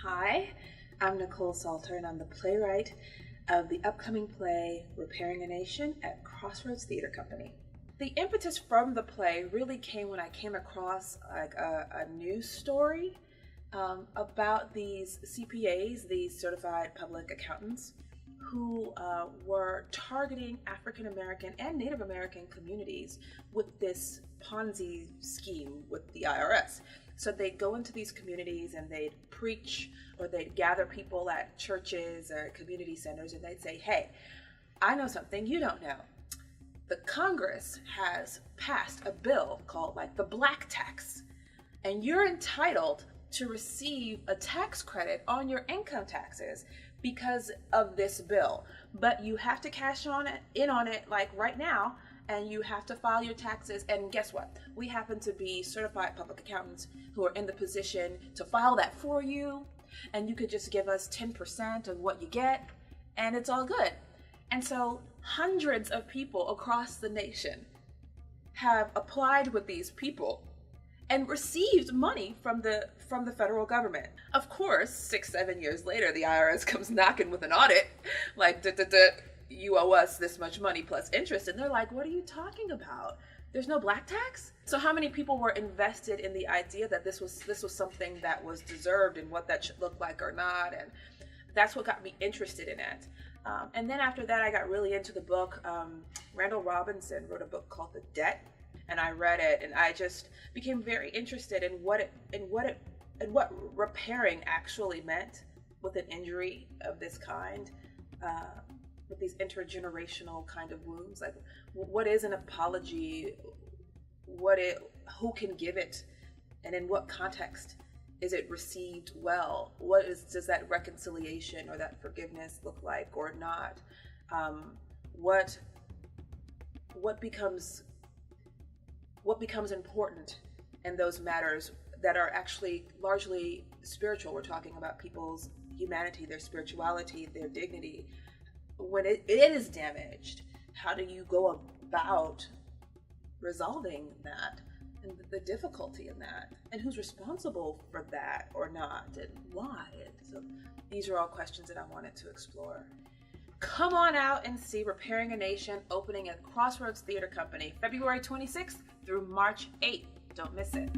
Hi, I'm Nikkole Salter, and I'm the playwright of the upcoming play Repairing a Nation at Crossroads Theatre Company. The impetus from the play really came when I came across a news story about these CPAs, these certified public accountants, who were targeting African American and Native American communities with this Ponzi scheme with the IRS. So they'd go into these communities and they'd preach, or they'd gather people at churches or community centers, and they'd say, hey, I know something you don't know. The Congress has passed a bill called the black tax, and you're entitled to receive a tax credit on your income taxes because of this bill. But you have to cash in on it right now, and you have to file your taxes. And guess what? We happen to be certified public accountants who are in the position to file that for you, and you could just give us 10% of what you get, and it's all good. And so hundreds of people across the nation have applied with these people and received money from the federal government. Of course, 6-7 years later, the IRS comes knocking with an audit, you owe us this much money plus interest. And they're like, what are you talking about? There's no black tax? So how many people were invested in the idea that this was something that was deserved and what that should look like or not? And that's what got me interested in it. And then after that, I got really into the book. Randall Robinson wrote a book called The Debt, and I read it, and I just became very interested in what repairing actually meant with an injury of this kind. With these intergenerational kind of wounds, what is an apology? Who can give it, and in what context is it received well? Does that reconciliation or that forgiveness look like or not? What becomes important in those matters that are actually largely spiritual? We're talking about people's humanity, their spirituality, their dignity. When it is damaged, how do you go about resolving that, and the difficulty in that, and who's responsible for that or not, and why? And so these are all questions that I wanted to explore. Come on out and see Repairing a Nation opening at Crossroads Theatre Company, February 26th through March 8th. Don't miss it.